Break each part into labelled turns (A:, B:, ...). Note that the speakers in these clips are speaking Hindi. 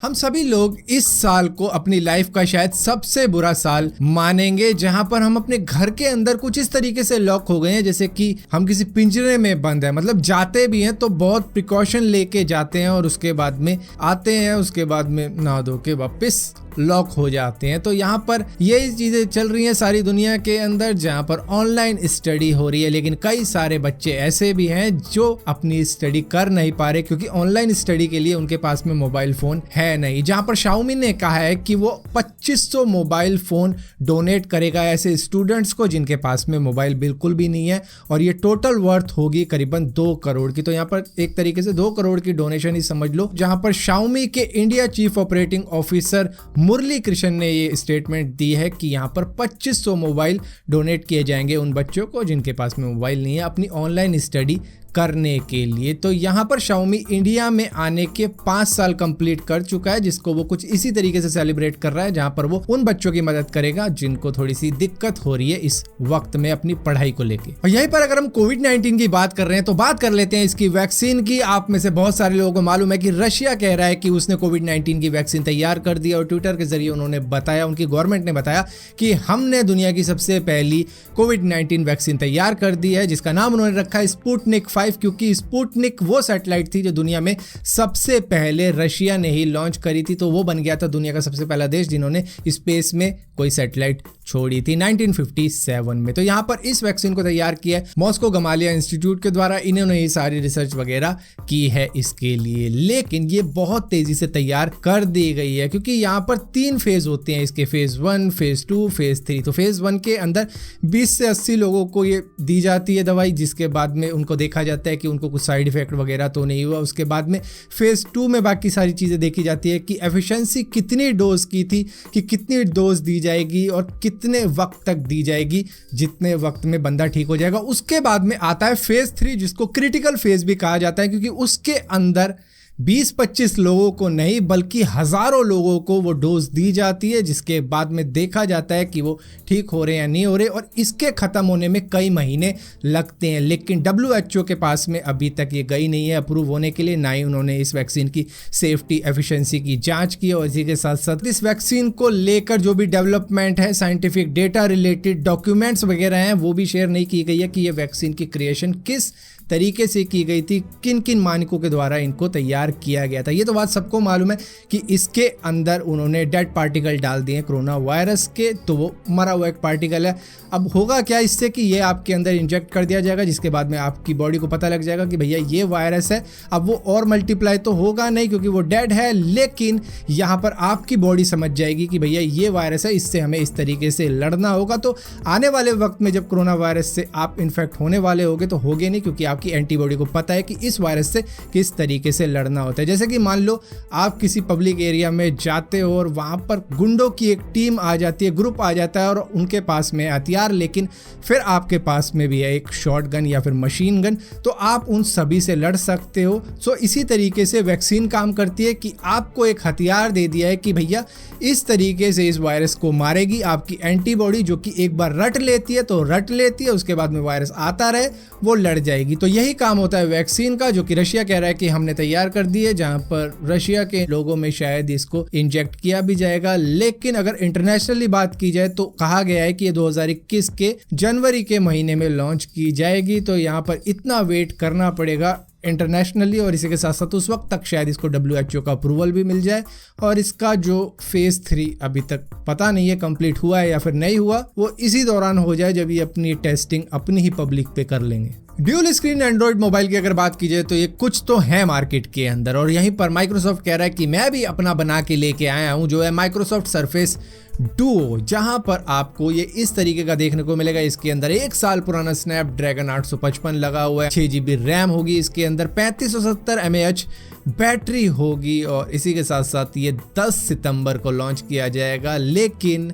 A: हम सभी लोग इस साल को अपनी लाइफ का शायद सबसे बुरा साल मानेंगे, जहां पर हम अपने घर के अंदर कुछ इस तरीके से लॉक हो गए हैं जैसे कि हम किसी पिंजरे में बंद है। मतलब जाते भी हैं तो बहुत प्रिकॉशन लेके जाते हैं और उसके बाद में आते हैं, उसके बाद में नहा धो के वापस लॉक हो जाते हैं। तो यहाँ पर यही चीजें चल रही हैं सारी दुनिया के अंदर, जहाँ पर ऑनलाइन स्टडी हो रही है। लेकिन कई सारे बच्चे ऐसे भी हैं जो अपनी स्टडी कर नहीं पा रहे क्योंकि ऑनलाइन स्टडी के लिए उनके पास में मोबाइल फोन है नहीं। जहाँ पर Xiaomi ने कहा है कि वो 2500 मोबाइल फोन डोनेट करेगा ऐसे स्टूडेंट्स को जिनके पास में मोबाइल बिल्कुल भी नहीं है, और ये टोटल वर्थ होगी करीबन 2 करोड़ की। तो यहाँ पर एक तरीके से 2 करोड़ की डोनेशन ही समझ लो। जहाँ पर Xiaomi के इंडिया चीफ ऑपरेटिंग ऑफिसर मुरली कृष्ण ने ये स्टेटमेंट दी है कि यहाँ पर 2500 मोबाइल डोनेट किए जाएंगे उन बच्चों को जिनके पास में मोबाइल नहीं है अपनी ऑनलाइन स्टडी करने के लिए। तो यहाँ पर Xiaomi इंडिया में आने के 5 साल कंप्लीट कर चुका है, जिसको वो कुछ इसी तरीके से सेलिब्रेट कर रहा है, जहाँ पर वो उन बच्चों की मदद करेगा जिनको थोड़ी सी दिक्कत हो रही है इस वक्त में अपनी पढ़ाई को लेके। और यहीं पर अगर हम कोविड-19 की बात कर रहे हैं तो बात कर लेते हैं इसकी वैक्सीन की। आप में से बहुत सारे लोगों को मालूम है कि रशिया कह रहा है कि उसने कोविड-19 की वैक्सीन तैयार कर दी, और ट्विटर के जरिए उन्होंने बताया, उनकी गवर्नमेंट ने बताया कि हमने दुनिया की सबसे पहली कोविड-19 वैक्सीन तैयार कर दी है, जिसका नाम उन्होंने रखा है स्पुतनिक 5, क्योंकि स्पुतनिक वो सैटेलाइट थी जो दुनिया में सबसे पहले रशिया ने ही लॉन्च करी थी। तो वो बन गया था दुनिया का सबसे पहला देश जिन्होंने स्पेस में कोई सैटेलाइट छोड़ी थी 1957 में। तो यहाँ पर इस वैक्सीन को तैयार किया है मॉस्को गमालिया इंस्टीट्यूट के द्वारा। इन्होंने ही सारी रिसर्च वगैरह की है इसके लिए, लेकिन ये बहुत तेजी से तैयार कर दी गई है क्योंकि यहाँ पर 3 फेज होते हैं इसके, फेज 1, फेज 2, फेज 3। तो फेज 1 के अंदर 20 से 80 लोगों को ये दी जाती है दवाई, जिसके बाद में उनको देखा जाता है कि उनको कुछ साइड इफेक्ट वगैरह तो नहीं हुआ। उसके बाद में फेज 2 में बाकी सारी चीजें देखी जाती है कि एफिशिएंसी कितनी डोज की थी, कि कितनी डोज दी जाएगी और कितने वक्त तक दी जाएगी, जितने वक्त में बंदा ठीक हो जाएगा। उसके बाद में आता है फेज 3, जिसको क्रिटिकल फेज भी कहा जाता है, क्योंकि उसके अंदर 20-25 लोगों को नहीं बल्कि हजारों लोगों को वो डोज दी जाती है, जिसके बाद में देखा जाता है कि वो ठीक हो रहे हैं या नहीं हो रहे, और इसके ख़त्म होने में कई महीने लगते हैं। लेकिन WHO के पास में अभी तक ये गई नहीं है अप्रूव होने के लिए, ना ही उन्होंने इस वैक्सीन की सेफ्टी एफिशिएंसी की जांच की। और इसी के साथ साथ इस वैक्सीन को लेकर जो भी डेवलपमेंट है, साइंटिफिक डेटा रिलेटेड डॉक्यूमेंट्स वगैरह हैं, वो भी शेयर नहीं की गई है कि ये वैक्सीन की क्रिएशन किस तरीके से की गई थी, किन किन मानकों के द्वारा इनको तैयार किया गया था। ये तो बात सबको मालूम है कि इसके अंदर उन्होंने डेड पार्टिकल डाल दिए कोरोना वायरस के, तो वो मरा हुआ एक पार्टिकल है। अब होगा क्या इससे कि ये आपके अंदर इंजेक्ट कर दिया जाएगा, जिसके बाद में आपकी बॉडी को पता लग जाएगा कि भैया ये वायरस है। अब वो और मल्टीप्लाई तो होगा नहीं क्योंकि वो डेड है, लेकिन यहाँ पर आपकी बॉडी समझ जाएगी कि भैया ये वायरस है, इससे हमें इस तरीके से लड़ना होगा। तो आने वाले वक्त में जब कोरोना वायरस से आप इन्फेक्ट होने वाले होगे तो होगे नहीं, क्योंकि आपकी एंटीबॉडी को पता है कि इस वायरस से किस तरीके से लड़ना होता है। जैसे कि मान लो आप किसी पब्लिक एरिया में जाते हो और वहां पर गुंडों की एक टीम आ जाती है, ग्रुप आ जाता है, और उनके पास में हथियार, लेकिन फिर आपके पास में भी है एक शॉटगन या फिर मशीन गन, तो आप उन सभी से लड़ सकते हो। सो इसी तरीके से वैक्सीन काम करती है कि आपको एक हथियार दे दिया है कि भैया इस तरीके से इस वायरस को मारेगी आपकी एंटीबॉडी, जो कि एक बार रट लेती है तो रट लेती है, उसके बाद में वायरस आता रहे वो लड़ जाएगी। तो यही काम होता है वैक्सीन का, जो कि रशिया कह रहा है कि हमने तैयार कर दी है, जहां पर रशिया के लोगों में शायद इसको इंजेक्ट किया भी जाएगा। लेकिन अगर इंटरनेशनली बात की जाए तो कहा गया है कि ये 2021 के जनवरी के महीने में लॉन्च की जाएगी। तो यहाँ पर इतना वेट करना पड़ेगा इंटरनेशनली, और इसी के साथ साथ उस वक्त तक शायद इसको WHO का अप्रूवल भी मिल जाए। और इसका जो फेज 3 अभी तक पता नहीं है कंप्लीट हुआ है या फिर नहीं हुआ, वो इसी दौरान हो जाए जब ये अपनी टेस्टिंग अपनी ही पब्लिक पे कर लेंगे। ड्यूल स्क्रीन एंड्रॉइड मोबाइल की अगर बात की जाए तो ये कुछ तो है मार्केट के अंदर, और यहीं पर माइक्रोसॉफ्ट कह रहा है कि मैं भी अपना बना के लेके आया हूं, जो है माइक्रोसॉफ्ट सरफेस डुओ, जहां पर आपको ये इस तरीके का देखने को मिलेगा। इसके अंदर 1 साल पुराना स्नैपड्रैगन 855 लगा हुआ है, 6 GB रैम होगी इसके अंदर, 3570 mAh बैटरी होगी, और इसी के साथ साथ ये 10 सितंबर को लॉन्च किया जाएगा। लेकिन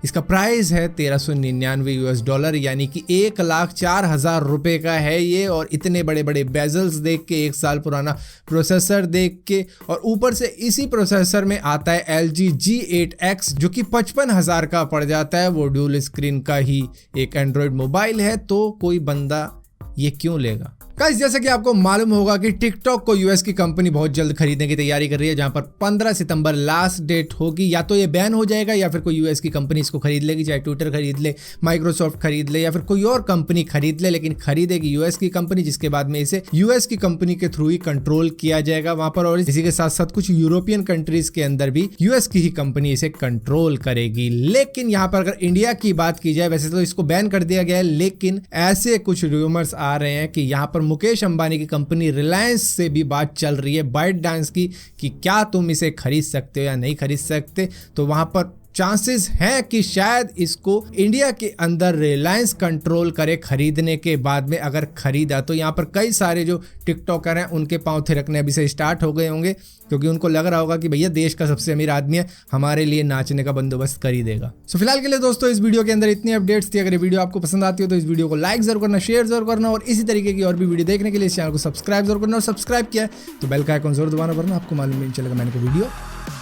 A: इसका प्राइस है $1399, यानी कि 1,04,000 रुपये का है ये। और इतने बड़े बड़े बेजल्स देख के, 1 साल पुराना प्रोसेसर देख के, और ऊपर से इसी प्रोसेसर में आता है LG G8X, जो कि 55,000 का पड़ जाता है। वो ड्यूल स्क्रीन का ही एक एंड्रॉयड मोबाइल है, तो कोई बंदा ये क्यों लेगा? गाइस जैसे कि आपको मालूम होगा कि टिकटॉक को यूएस की कंपनी बहुत जल्द खरीदने की तैयारी कर रही है, जहां पर 15 सितंबर लास्ट डेट होगी। या तो ये बैन हो जाएगा या फिर कोई यूएस की कंपनी इसको खरीद लेगी, चाहे ट्विटर खरीद ले, माइक्रोसॉफ्ट खरीद ले या फिर कोई और कंपनी खरीद ले, लेकिन खरीदेगी यूएस की कंपनी, जिसके बाद में इसे यूएस की कंपनी के थ्रू ही कंट्रोल किया जाएगा वहां पर। और इसी के साथ साथ कुछ यूरोपियन कंट्रीज के अंदर भी यूएस की ही कंपनी इसे कंट्रोल करेगी। लेकिन यहाँ पर अगर इंडिया की बात की जाए, वैसे तो इसको बैन कर दिया गया है, लेकिन ऐसे कुछ रूमर्स आ रहे हैं कि यहाँ पर मुकेश अंबानी की कंपनी रिलायंस से भी बात चल रही है बाइटडांस की कि क्या तुम इसे खरीद सकते हो या नहीं खरीद सकते। तो वहां पर चांसेस हैं कि शायद इसको इंडिया के अंदर रिलायंस कंट्रोल करे खरीदने के बाद में। अगर खरीदा तो यहाँ पर कई सारे जो टिकटॉकर हैं उनके पांव थिरकने अभी से स्टार्ट हो गए होंगे, क्योंकि उनको लग रहा होगा कि भैया देश का सबसे अमीर आदमी है, हमारे लिए नाचने का बंदोबस्त कर ही देगा। सो फिलहाल के लिए दोस्तों इस वीडियो के अंदर इतनी अपडेट्स थी। अगर ये वीडियो आपको पसंद आती हो तो इस वीडियो को लाइक जरूर करना, शेयर जरूर करना, और इसी तरीके की और भी वीडियो देखने के लिए इस चैनल को सब्सक्राइब जरूर करना। और सब्सक्राइब किया है तो बेल का आइकॉन जरूर दबाना, वरना आपको मालूम नहीं चलेगा मैंने कोई वीडियो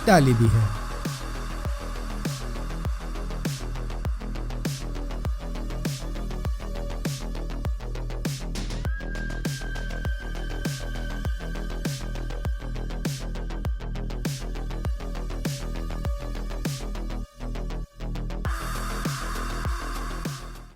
A: डाली भी है।